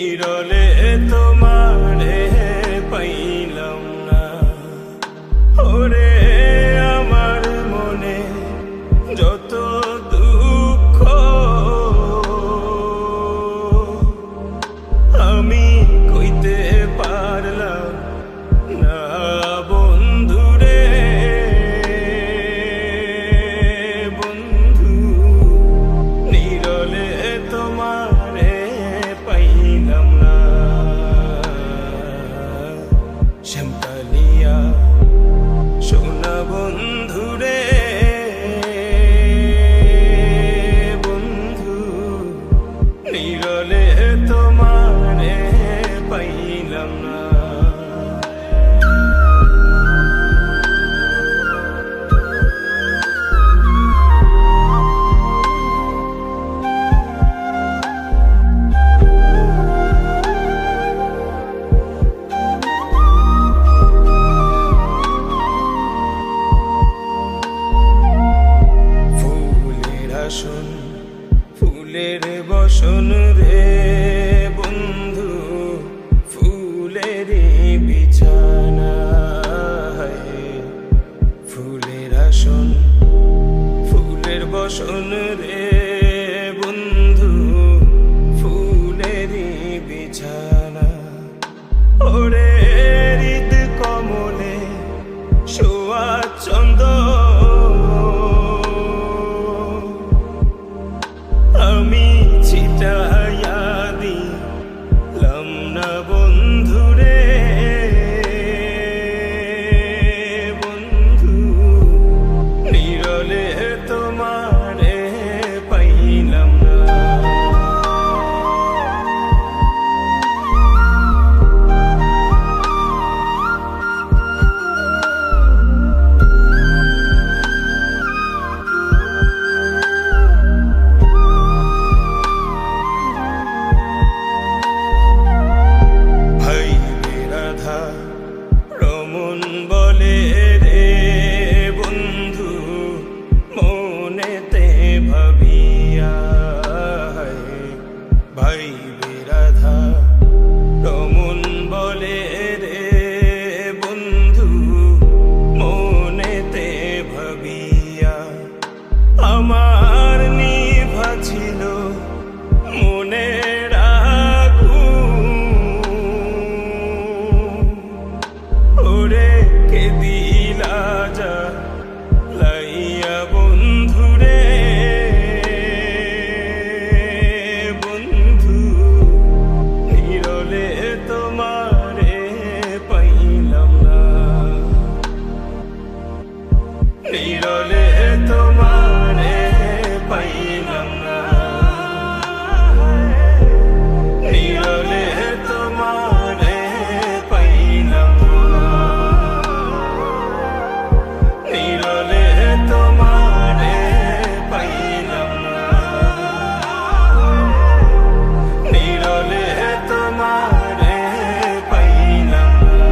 নিরলে তোমারে পাইলাম না। ওরে আমার মনে যত দুঃখ আমি কইতে পারলাম না বন্ধুরে। বন্ধু নিরলে তোমারে পাইলাম না। শ্যামকালিয়া সোনা বন্ধুরে, বন্ধু নিরলে তোমারে পাইলাম না। ফুলের বসন রে বন্ধু, ফুলের বিছানা। ফুলের আসন ফুলের বসন রে বন্ধু, ফুলের বিছানা। ওরে হৃদ কমলে শোয়া চন্দ আমি ছিটাইয়া দিলাম না বন্ধুরে। বন্ধু নিরলে তোমারে পাইলাম না। রমন বলে রে বন্ধু মনেতে ভাবিয়া। ভাই বিরাধা রমন বলে রে বন্ধু মনেতে ভাবিয়া। আমার নিভা ছিল মনের আগুন, ওরে কে দিলা যা লাইয়া বন্ধুরে। বন্ধু নিরলে তোমারে পাইলাম না। নিরলে তোমারে পাইলাম না। নিরলে তোমারে পাইলাম না। নিরলে তোমারে পাইলাম না। নিরলে তোমারে পাইলাম না।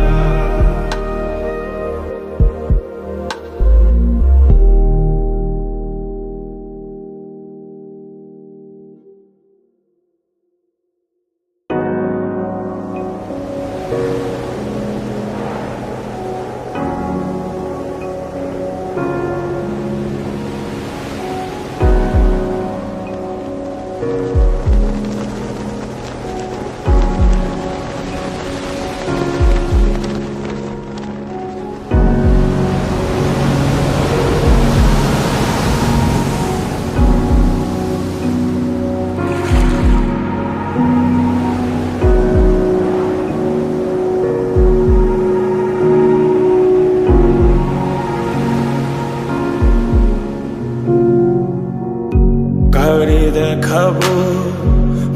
কারে দেখাবো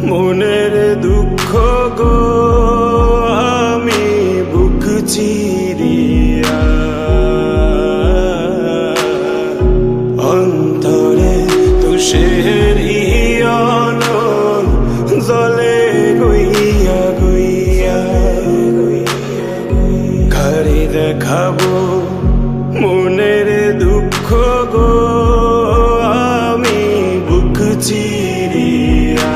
মনের দুঃখ গো আমি বুক চিরিয়া। অন্তরে তুষের জলে গইয়া গইয়া। কারে দেখাবো মনের দুঃখ গো আমি বুক চিরিয়া।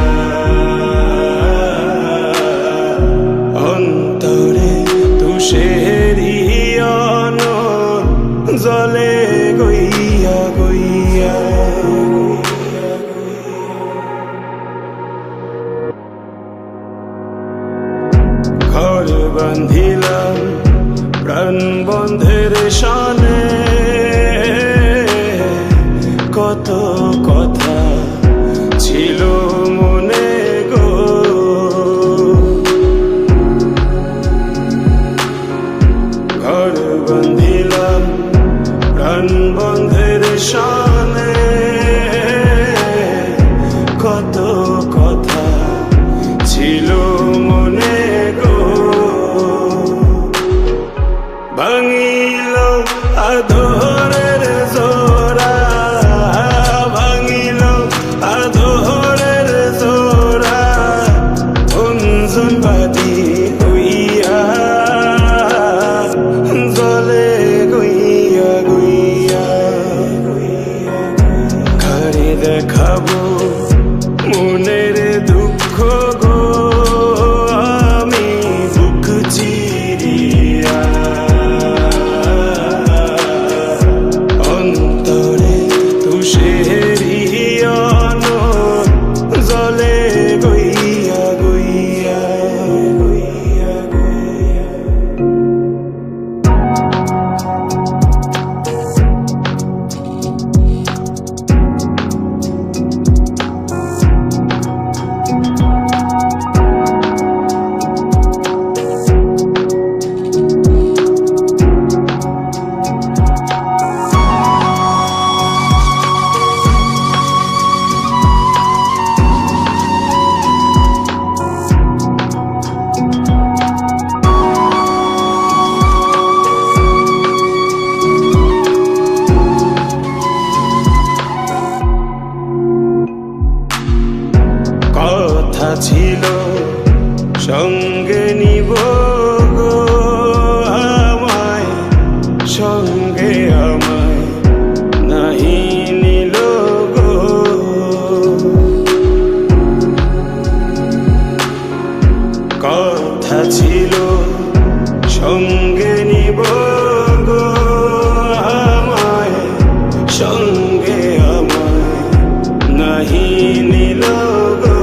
বান্ধিলাম প্রাণ বন্ধের শানে, কত কথা ছিল মনে গো। ঘর বান্ধিলাম প্রাণ বন্ধের শানে, কত কথা ছিল মনে গো। ভাঙিল আদরের জোড়া, ভাঙিল আদরের জোড়া, অঞ্জনবাদী হইয়া জলে গইয়া গইয়া। কারে দেখাবো মনের দুঃখ গো, আমি বুক চিরিয়া। অন্তরে তুষেরিয়ন জলে গইয়া গইয়া গইয়া গইয়া। কথা ছিল সঙ্গে নিব গো আমায়, সঙ্গে আমায় নাহি নিল গো। কথা ছিল সঙ্গে নিব গো আমায়, সঙ্গে আমায় নাহি নিল গো।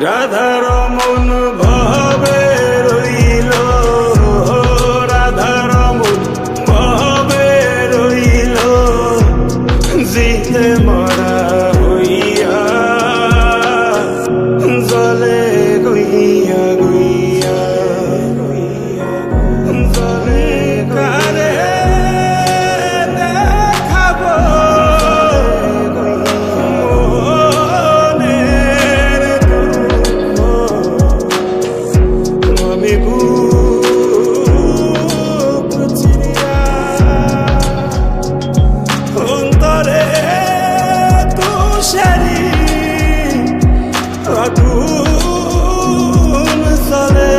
রাধার মন ভাবে রইল, রাধার মন ভাবে রইল, জিতে মরা হইয়া জলে গইয়া গইয়া গইয়া। জলে কারে দেখাবো মনের দুঃখ, আমি বুক চিরিয়া। অন্তরে তুষারি আগুন জ্বলে,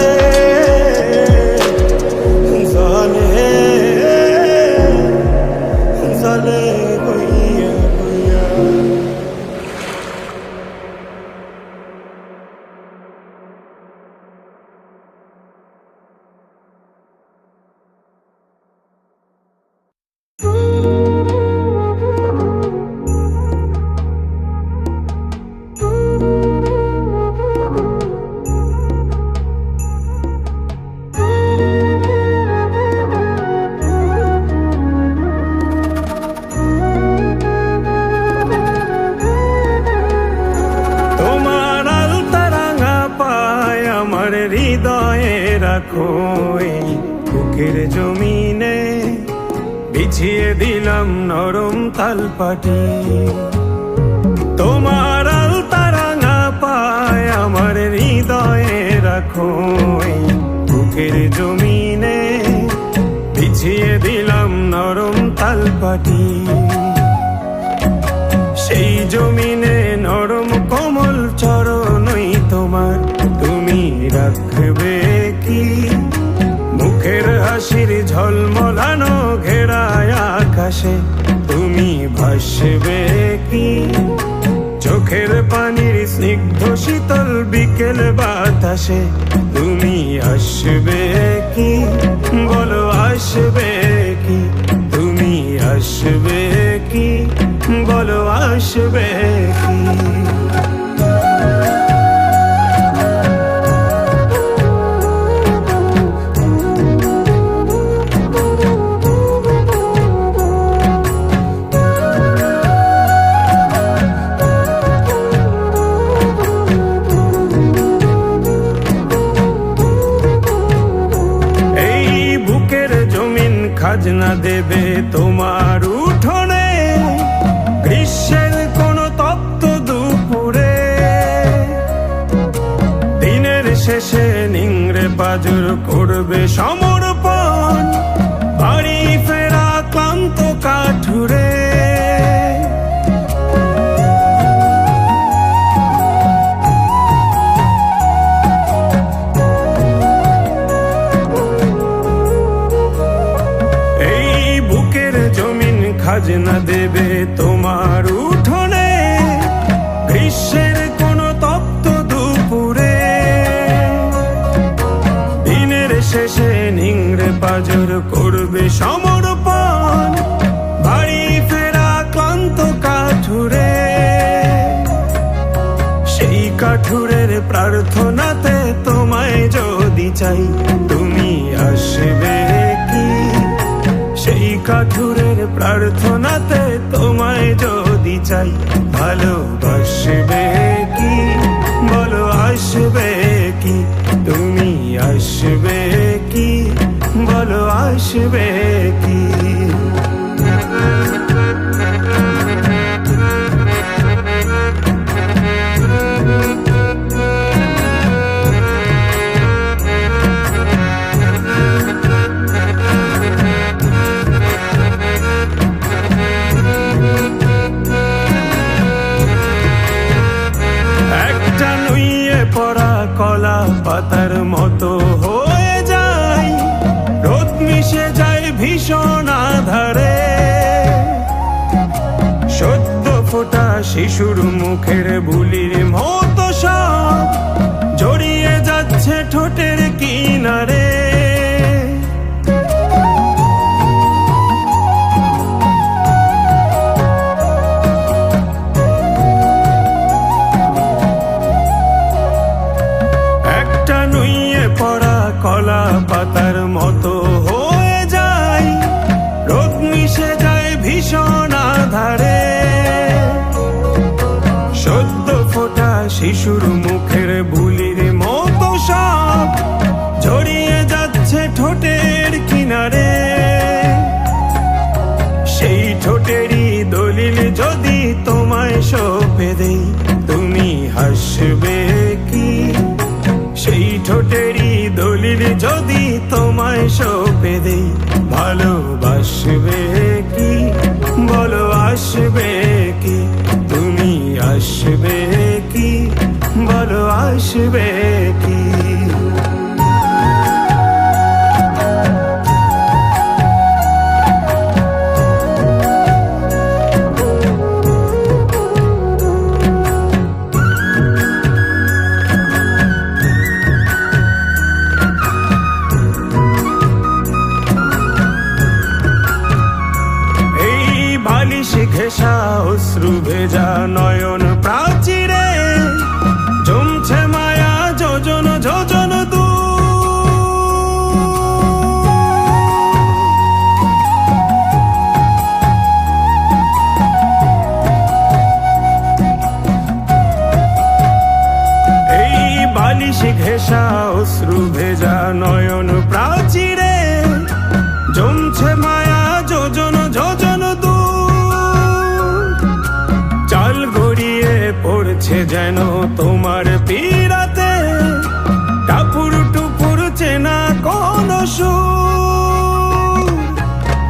জ্বলে জ্বলে গইয়া গইয়া। তোমার আলতারাঙা পায় আমার হৃদয়ে রাখো, এই বুকের জমিনে বিছিয়ে দিলাম নরম তালপাটি। তোমার আলতারাঙা পায় আমার হৃদয়ে রাখো, এই বুকের জমিনে বিছিয়ে দিলাম নরম তালপাটি। সেই জমিনে নরম কোমল চরণই তোমার, তুমি রাখবে কি মুখের হাসির ঝলমলানো ঘেরায় আকাশে, তুমি ভাসবে কি চোখের পানির স্নিগ্ধ শীতল বিকেল বাতাসে, তুমি আসবে কি বলো আসবে কি, তুমি আসবে কি বলো আসবে কি। পাজর করবে সমর্পণ, বাড়ি ফেরা ক্লান্ত কাঠুরে। এই বুকের জমিন খাজনা দেবে তোমার উঠোনে, গ্রীষ্মের কোনো তপ্ত দুপুরে। দিনের শেষে নিংড়ে পাজর করবে সমর্পণ, বাড়ি ফেরা ক্লান্ত কাঠুরে। সেই কাঠুরের প্রার্থনাতে তোমায় যদি চাই, তুমি আসবে কি? সেই কাঠুরের প্রার্থনাতে তোমায় যদি চাই, ভালোবাসবে কি? বলো আসবে কি? তুমি আসবে কি? বলো আসবে কি? পরা কলা পাতার মতো হয়ে যায়, রোদ মিশে যায় ভীষণ আধারে। সদ্য ফোটা শিশুর মুখের বুলির মতো সব জড়িয়ে যাচ্ছে ঠোঁটের কিনারে। পড়া কলা পাতার মতো হয়ে যায়, রোদ মিশে যায় ভীষণ আধারে। সদ্য ফোটা শিশুর মুখের বুলির মতো সব জড়িয়ে যাচ্ছে ঠোঁটের কিনারে। সেই ঠোঁটেরই দলিল যদি তোমায় সঁপে দেই, তুমি হাসবে কি? সেই ঠোঁটেরই দলিল যদি তোমায় সঁপে দেই, ভালোবাসবে কি? বলো আসবে কি? তুমি আসবে কি? বলো আসবে কি? ঘেঁষা অশ্রু ভেজা নয়ন প্রাচীরে জমছে মায়া যোজন যোজন দূর। এই বালিশ ঘেঁষা অশ্রু ভেজা নয়ন প্রাচীরে জমছে মায়া যোজন যোজন দূর। চাল গড়িয়ে পড়ছে যেন তোমার পীড়াতে, টাপুর টুপুর চেনা কোন সুর।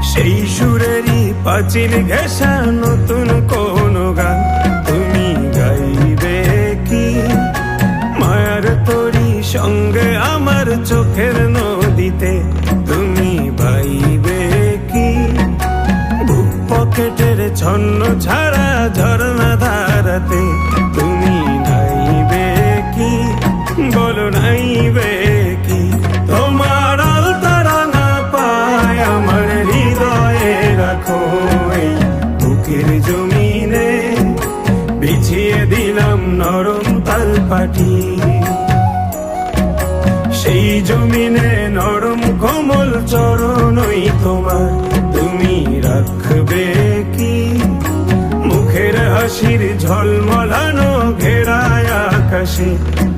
সেই সুরেরই পাঁচিল ঘেঁষা নতুন কোন গান তুমি গাইবে কি? মায়ার তরি সঙ্গে আমার চোখের নদীতে তুমি বাইবে কি? বুক পকেটের ছন্ন ছাড়া ঝর্ণা ধারাতে তুমি নাইবে কি? বলো নাইবে কি? তোমার আলতারা না পায় আমার হৃদয়ে রাখো, এই বুকের জমিনে বিছিয়ে দিলাম নরম তালপাটি। সেই জমিনে নরম কোমল চরণই তোমার, তুমি রাখবে কি? মুখের হাসির ঝলমলানো ঘেরায় আকাশে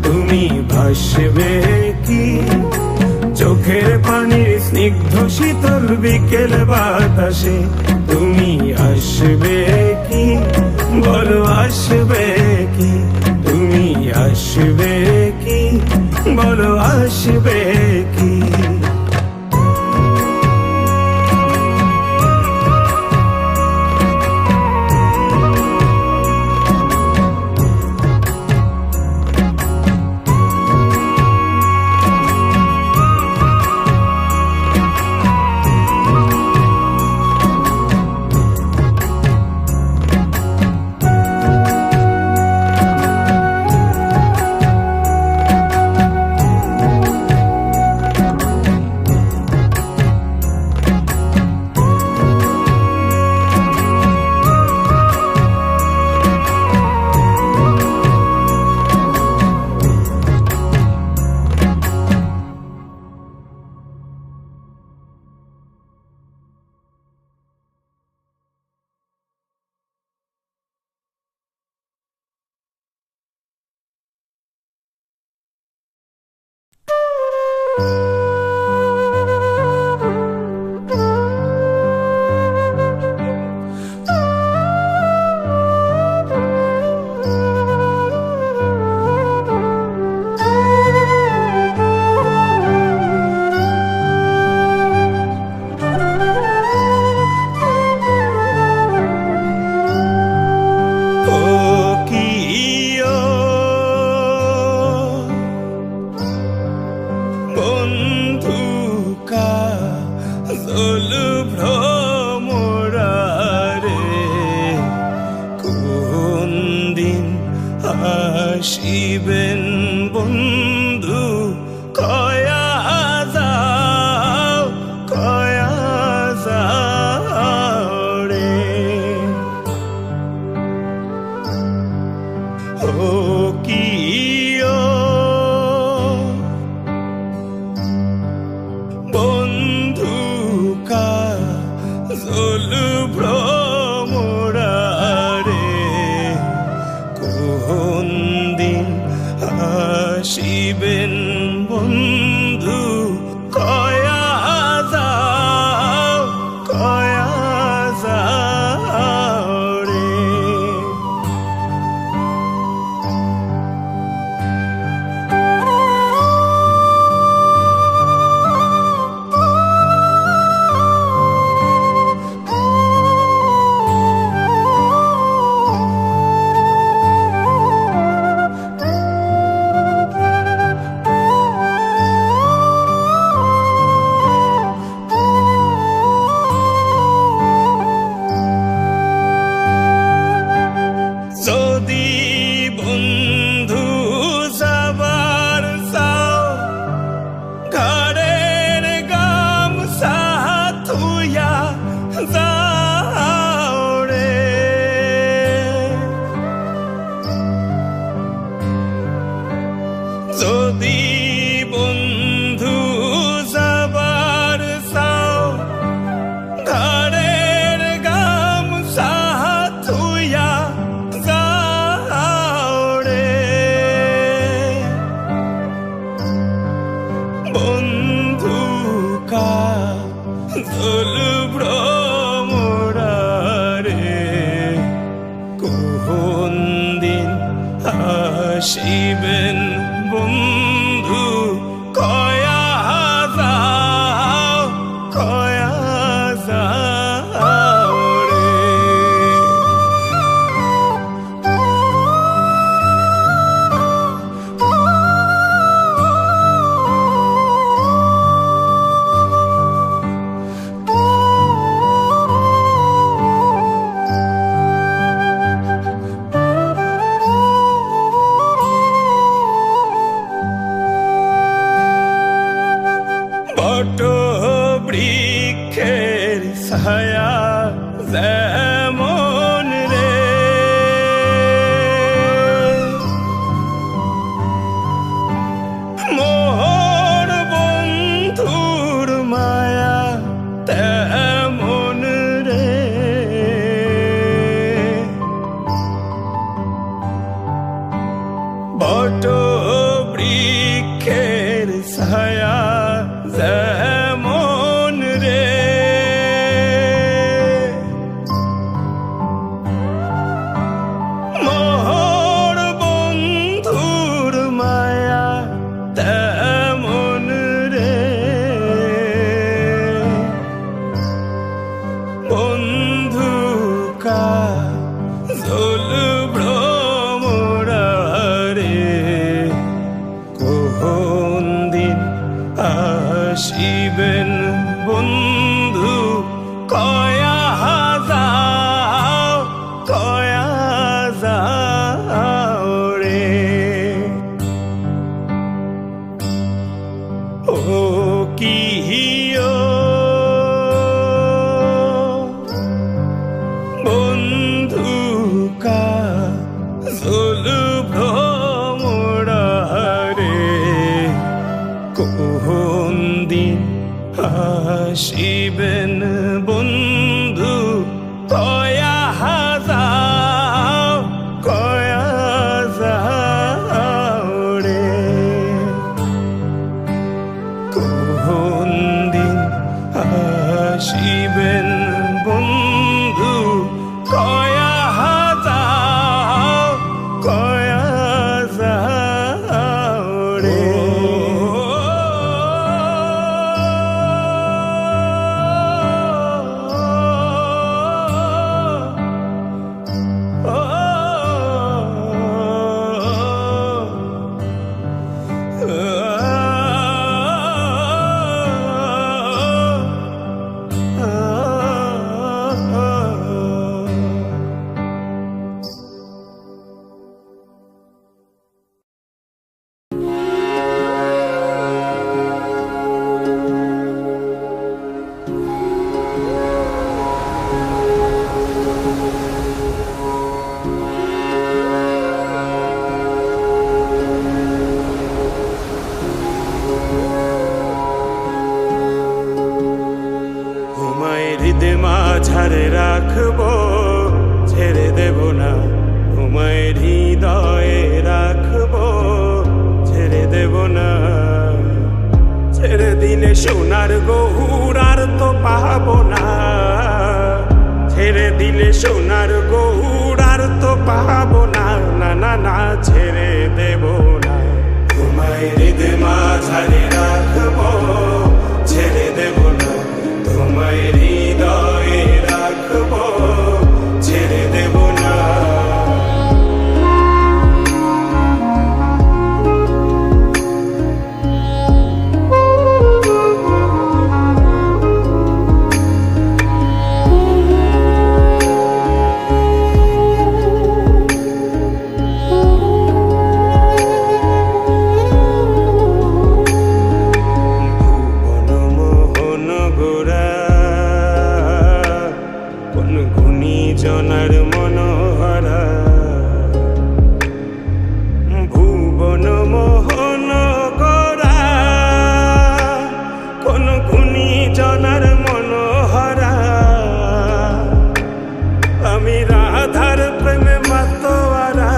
তুমি ভাসবে কি? চোখের পানির স্নিগ্ধ শীতল বিকেল বাতাসে তুমি আসবে কি? বলো আসবে কি? তুমি আসবে কি? বলো আসবে আসিবেন বন্ধু কয়া যাও রে ও কিও বন্ধু কাজল ভ্রমরারে কোন দিন আসিবেন বন্ধু কয়া যাও রে যদি বন্ধু যাবার চাও ঘরের গামছা থুইয়া যাও রে যদি বন্ধু যাবার চাও ঘরের গামছা থুইয়া বন্ধু কাজল ভ্রমরারে কোন দিন আসিবেন বন্ধু কয়া যাও রে বট বৃক্ষের ছায়া যেমন রে মোর বন্ধুর মায়া তেমন রে বট বৃক্ষের ছায়া যেমন রে মোর বন্ধুর মায়া তেমন রে বন্ধু কাজল ভ্রমরারে কোন দিন আসিবেন বন্ধু কয়া যাও রে ও কিও বন্ধু কাজল ভ্রমরারে কোন দিন আসিবেন বন্ধু কয়া যাও রে সোনার গৌর আর তো পাবো না, ছেড়ে দিলে সোনার গৌর আর তো পাবো না, না না না ছেড়ে দেব না। তোমায় হৃদয় মাঝারে রাখবো, ছেড়ে দেব না, তোমায় হৃদয়ে রাখবো, ছেড়ে দেব না। জনার মনোহরা ভুবন মোহন গোরা, কোন গুণী জনার মনোহরা। আমি রাধার প্রেমে মাতোয়ারা,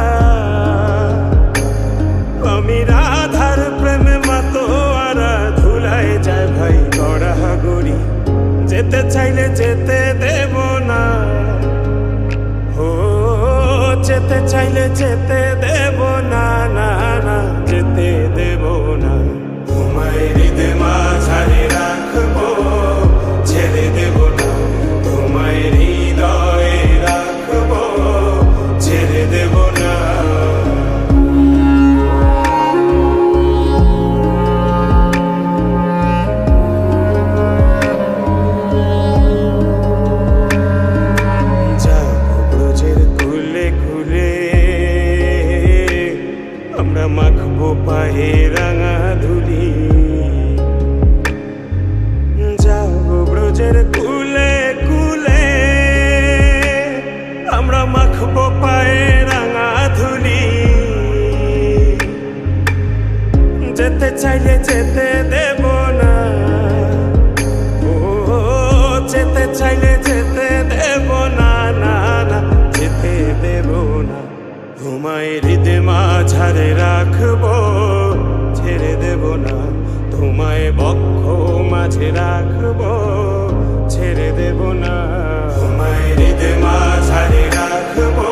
আমি রাধার প্রেমে মাতোয়ারা। ধুলায় যায় ভাই গড়াগড়ি, যেতে চাইলে যেতে দেব না, যেতে চাইলে যেতে দেব না, না না যেতে দেব না। তোমায় হৃদয় মাঝারে রাখবো, ছেড়ে দেব না, তোমায় হৃদয়ে রাখবো, ছেড়ে দেব না। আমরা মাখবো পায়ে রাঙা ধুলি, যাবো ব্রজের কুলে কুলে। আমরা মাখবো পায়ে রাঙা ধুলি, যেতে চাইলে যেতে দেব না, ও যেতে চাইলে যেতে দেব না, না না যেতে দেব না। তোমায় হৃদয় মাঝারে রাখবো, ছেড়ে দেব না, তোমায় বক্ষ মাঝে রাখবো, ছেড়ে দেব না। তোমায় হৃদয় মাঝারে রাখবো,